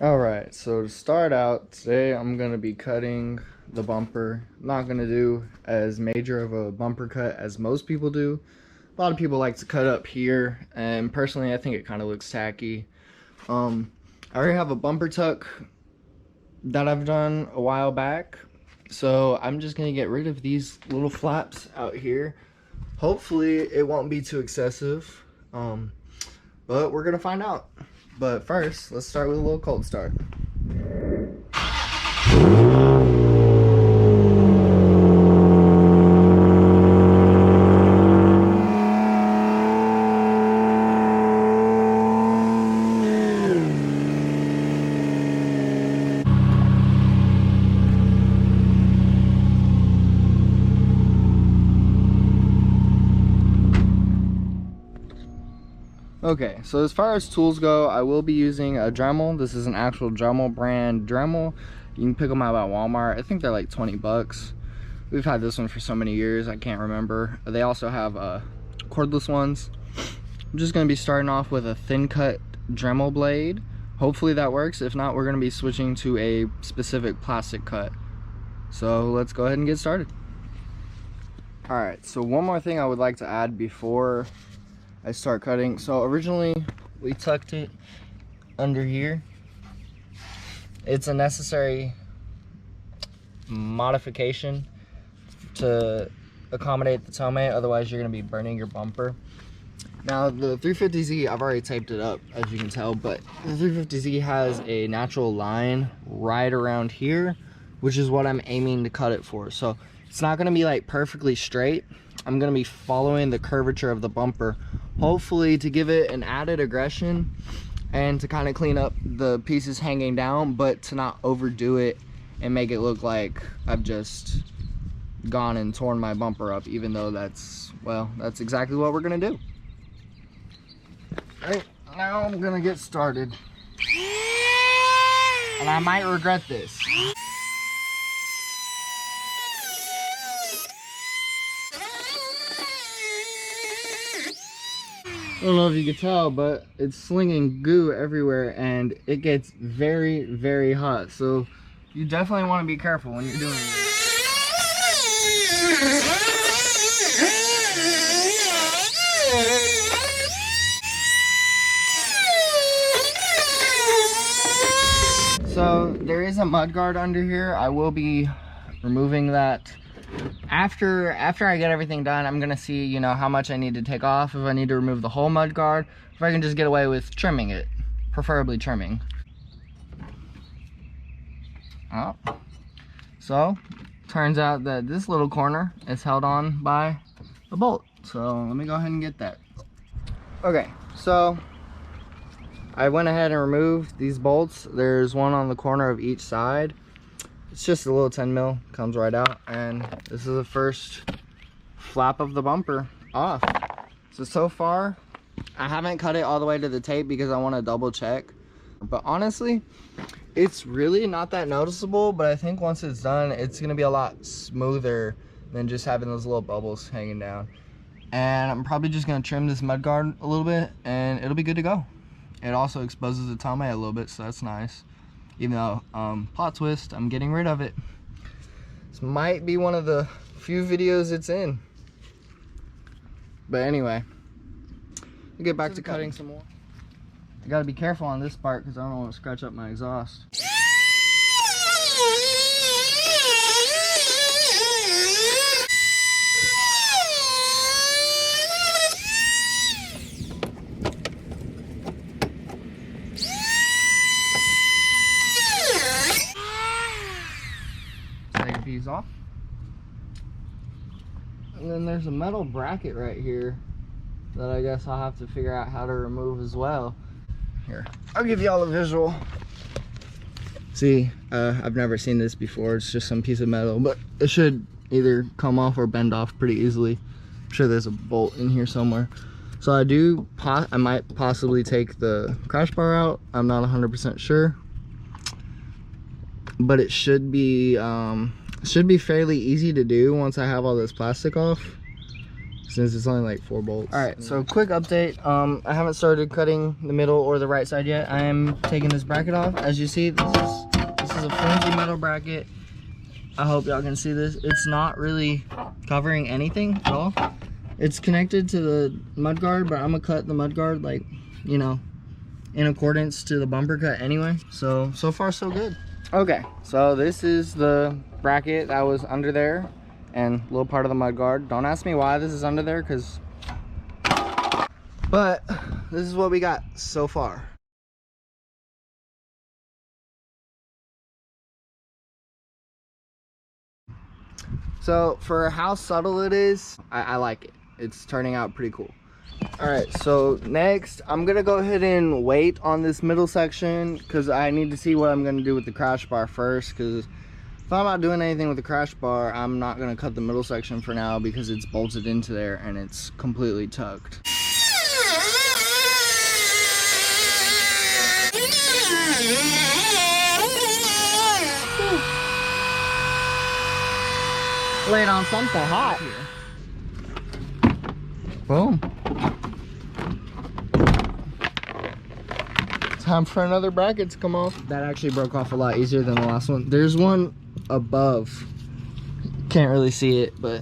Alright, so to start out, today I'm going to be cutting the bumper. I'm not going to do as major of a bumper cut as most people do. A lot of people like to cut up here, and personally I think it kind of looks tacky. I already have a bumper tuck that I've done a while back, so I'm just going to get rid of these little flaps out here. Hopefully it won't be too excessive, but we're going to find out. But first, let's start with a little cold start. Okay, so as far as tools go, I will be using a Dremel. This is an actual Dremel brand Dremel. You can pick them up at Walmart. I think they're like 20 bucks. We've had this one for so many years, I can't remember. They also have cordless ones. I'm just gonna be starting off with a thin cut Dremel blade. Hopefully that works. If not, we're gonna be switching to a specific plastic cut. So let's go ahead and get started. All right, so one more thing I would like to add before I start cutting. So originally we tucked it under here. It's a necessary modification to accommodate the tow-mate, otherwise you're going to be burning your bumper. Now the 350Z, I've already taped it up as you can tell, but the 350Z has a natural line right around here, which is what I'm aiming to cut it for. So it's not going to be like perfectly straight. I'm going to be following the curvature of the bumper, hopefully to give it an added aggression and to kind of clean up the pieces hanging down, but to not overdo it and make it look like I've just gone and torn my bumper up, even though that's, well, that's exactly what we're going to do. All right, now I'm going to get started. And I might regret this. I don't know if you can tell, but it's slinging goo everywhere and it gets very, very hot. So you definitely want to be careful when you're doing this. So there is a mud guard under here. I will be removing that. After I get everything done, I'm gonna see, you know, how much I need to take off, if I need to remove the whole mud guard, if I can just get away with trimming it, preferably trimming. Oh. So turns out that this little corner is held on by a bolt, so let me go ahead and get that. Okay, so I went ahead and removed these bolts. There's one on the corner of each side. It's just a little 10 mil, comes right out, and this is the first flap of the bumper off. So far, I haven't cut it all the way to the tape because I want to double check. But honestly, it's really not that noticeable, but I think once it's done, it's gonna be a lot smoother than just having those little bubbles hanging down. And I'm probably just gonna trim this mud guard a little bit and it'll be good to go. It also exposes the tow-mate a little bit, so that's nice. Even though, plot twist, I'm getting rid of it. This might be one of the few videos it's in. But anyway, I'll get back to cutting some more. I gotta be careful on this part because I don't want to scratch up my exhaust. These off, and then there's a metal bracket right here that I guess I'll have to figure out how to remove as well. Here, I'll give y'all a visual. See, I've never seen this before. It's just some piece of metal, but it should either come off or bend off pretty easily. I'm sure there's a bolt in here somewhere. So I might possibly take the crash bar out. I'm not 100% sure, but it should be fairly easy to do once I have all this plastic off. since it's only like 4 bolts. All right, so quick update. I haven't started cutting the middle or the right side yet. I am taking this bracket off. As you see, this is a flimsy metal bracket. I hope y'all can see this. It's not really covering anything at all. It's connected to the mudguard, but I'm gonna cut the mudguard, like, you know, in accordance to the bumper cut anyway. So far so good. Okay, so this is the bracket that was under there and a little part of the mudguard. Don't ask me why this is under there, but this is what we got so far. So for how subtle it is, I like it. It's turning out pretty cool. All right, so next I'm gonna go ahead and wait on this middle section because I need to see what I'm gonna do with the crash bar first, because if I'm not doing anything with the crash bar, I'm not gonna cut the middle section for now because it's bolted into there and it's completely tucked. Laid on something hot here. Boom. Time for another bracket to come off. That actually broke off a lot easier than the last one. There's one above. Can't really see it, but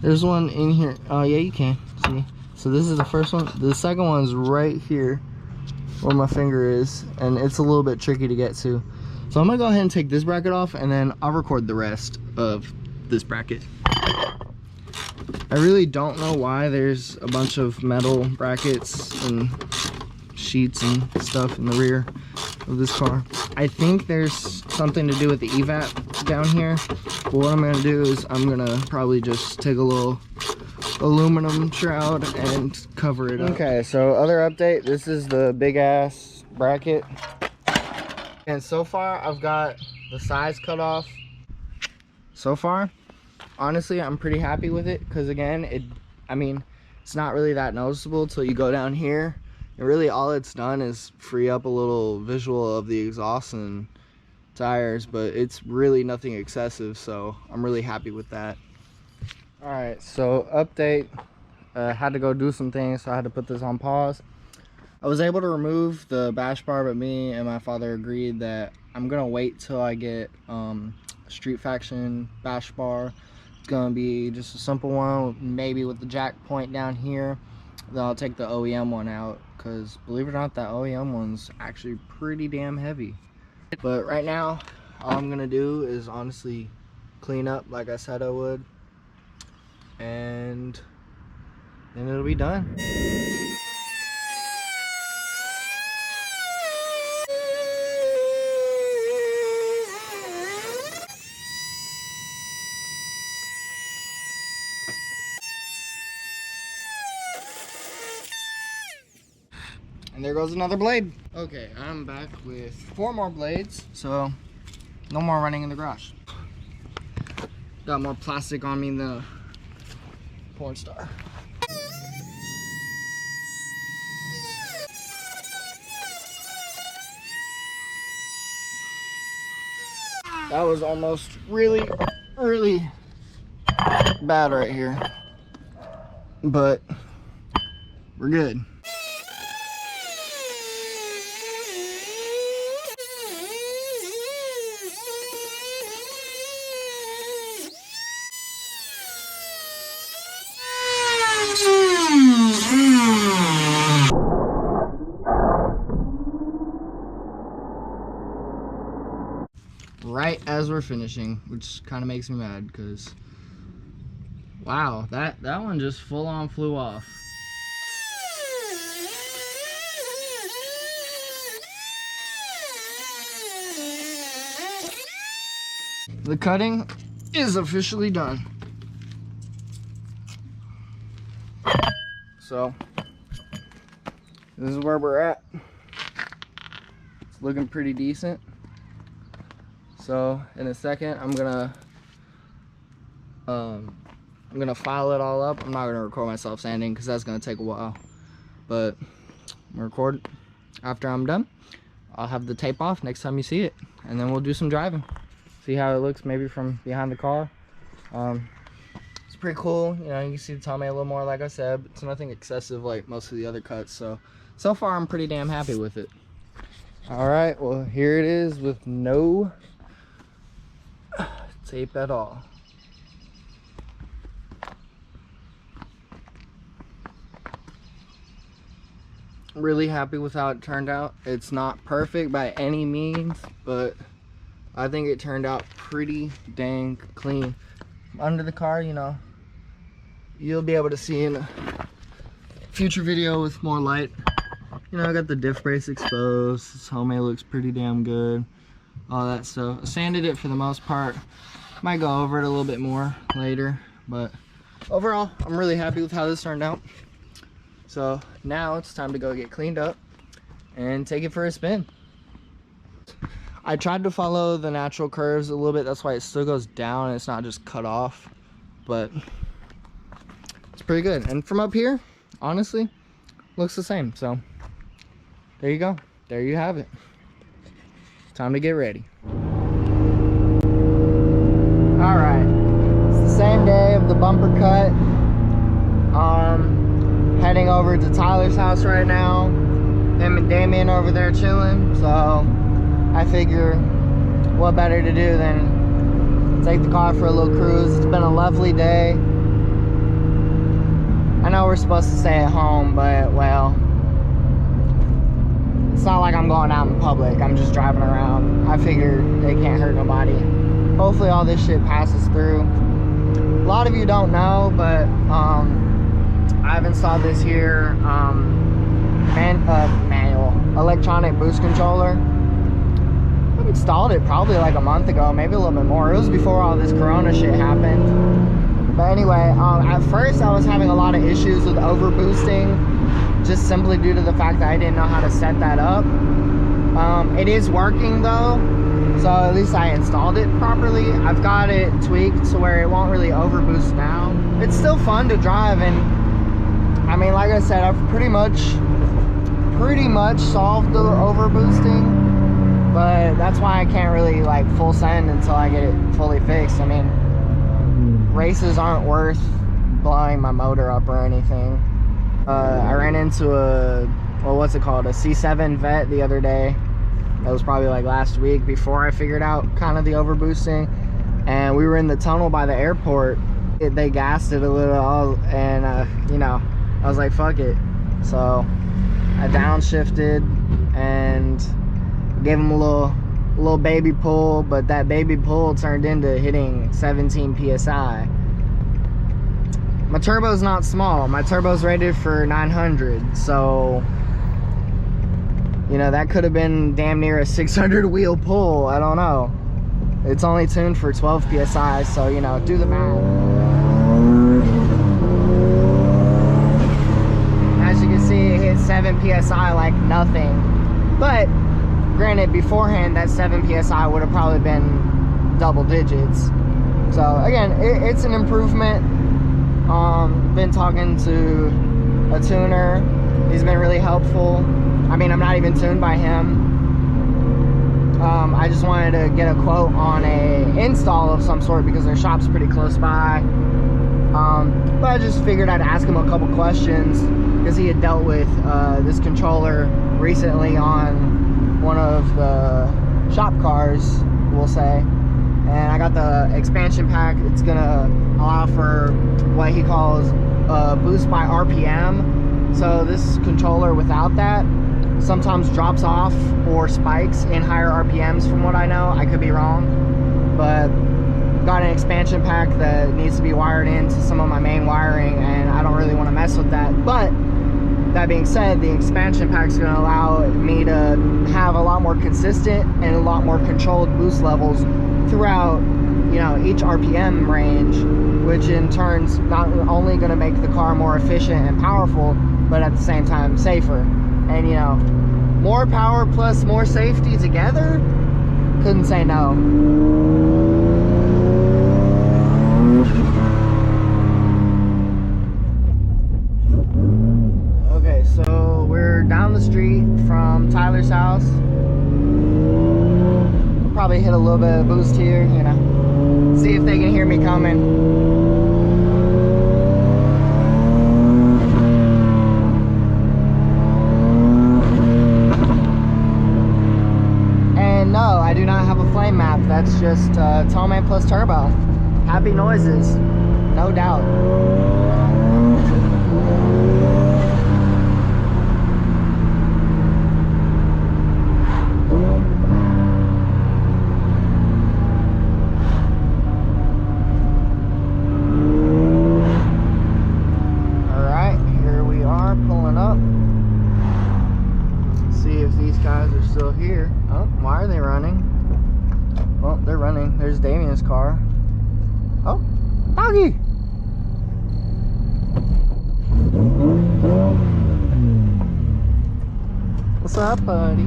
there's one in here. Oh yeah, you can see. So this is the first one. The second one's right here where my finger is, and it's a little bit tricky to get to. So I'm gonna go ahead and take this bracket off, and then I'll record the rest of this bracket. I really don't know why there's a bunch of metal brackets and sheets and stuff in the rear of this car. I think there's something to do with the evap down here, but what I'm gonna do is I'm gonna probably just take a little aluminum shroud and cover it up. Okay, so other update, this is the big ass bracket, and so far I've got the sides cut off. So far, honestly, I'm pretty happy with it because, again, it's not really that noticeable till you go down here. And really all it's done is free up a little visual of the exhaust and tires, but it's really nothing excessive, so I'm really happy with that. All right, so update, had to go do some things, so I had to put this on pause. I was able to remove the bash bar, but me and my father agreed that I'm gonna wait till I get Street Faction bash bar. It's gonna be just a simple one, maybe with the jack point down here. Then I'll take the OEM one out, because believe it or not, that OEM one's actually pretty damn heavy. But right now all I'm gonna do is honestly clean up like I said I would, and then it'll be done. And there goes another blade. Okay, I'm back with 4 more blades, so no more running in the garage. Got more plastic on me than a porn star. That was almost really bad right here, but we're good. Right as we're finishing, which kind of makes me mad because wow, that one just full on flew off. The cutting is officially done. So this is where we're at. It's looking pretty decent. So in a second, I'm gonna file it all up. I'm not gonna record myself sanding because that's gonna take a while. But I'm gonna record after I'm done. I'll have the tape off next time you see it, and then we'll do some driving. See how it looks maybe from behind the car. It's pretty cool. You know, you can see the tummy a little more, like I said, but it's nothing excessive like most of the other cuts. So far I'm pretty damn happy with it. All right, well, here it is with no tape at all. Really happy with how it turned out. It's not perfect by any means, but I think it turned out pretty dang clean. Under the car, you know, you'll be able to see in a future video with more light. You know, I got the diff brace exposed. This helmet looks pretty damn good. All that stuff. I sanded it for the most part. Might go over it a little bit more later, but overall, I'm really happy with how this turned out. So now it's time to go get cleaned up and take it for a spin. I tried to follow the natural curves a little bit. That's why it still goes down and it's not just cut off, but it's pretty good. And from up here, honestly, looks the same. So there you go. There you have it. Time to get ready. All right, it's the same day of the bumper cut. Heading over to Tyler's house right now. Him and Damien over there chilling. So I figure what better to do than take the car for a little cruise. It's been a lovely day. I know we're supposed to stay at home, but well, it's not like I'm going out in public. I'm just driving around. I figure they can't hurt nobody. Hopefully all this shit passes through. A lot of you don't know, but I've installed this here manual electronic boost controller. I've installed it probably like a month ago, maybe a little bit more. It was before all this corona shit happened. But anyway, at first I was having a lot of issues with overboosting, just simply due to the fact that I didn't know how to set that up. It is working though, so at least I installed it properly. I've got it tweaked to where it won't really overboost now. It's still fun to drive, and I mean, like I said, I've pretty much solved the overboosting, but that's why I can't really like full send until I get it fully fixed. I mean, races aren't worth blowing my motor up or anything. I ran into a C7 Vet the other day. That was probably like last week, before I figured out kind of the overboosting, and we were in the tunnel by the airport. They gassed it a little, and you know, I was like, fuck it. So I downshifted and gave him a little baby pull, but that baby pull turned into hitting 17 psi. My turbo's not small. My turbo's rated for 900, so you know, that could have been damn near a 600 wheel pull. I don't know. It's only tuned for 12 psi, so you know, do the math. As you can see, it hit 7 psi like nothing. But granted, beforehand that 7 psi would have probably been double digits. So again, it's an improvement. Been talking to a tuner. He's been really helpful. I mean, I'm not even tuned by him. I just wanted to get a quote on a install of some sort because their shop's pretty close by. But I just figured I'd ask him a couple questions because he had dealt with this controller recently on one of the shop cars, we'll say. And I got the expansion pack. It's gonna allow for what he calls boost by RPM. So this controller without that sometimes drops off or spikes in higher RPMs from what I know. I could be wrong, but got an expansion pack that needs to be wired into some of my main wiring, and I don't really want to mess with that. But that being said, the expansion pack is going to allow me to have a lot more consistent and a lot more controlled boost levels throughout, you know, each RPM range, which in turn's not only going to make the car more efficient and powerful, but at the same time safer. And you know, more power plus more safety together, couldn't say no. Okay, so we're down the street from Tyler's house. We'll probably hit a little bit of boost here, you know, see if they can hear me coming. no, I do not have a flame map. That's just Tallman plus turbo. Happy noises, no doubt. Alright, here we are pulling up. See if these guys are still here. Oh, why are they running? Well, they're running. There's Damien's car. Oh, doggy! What's up, buddy?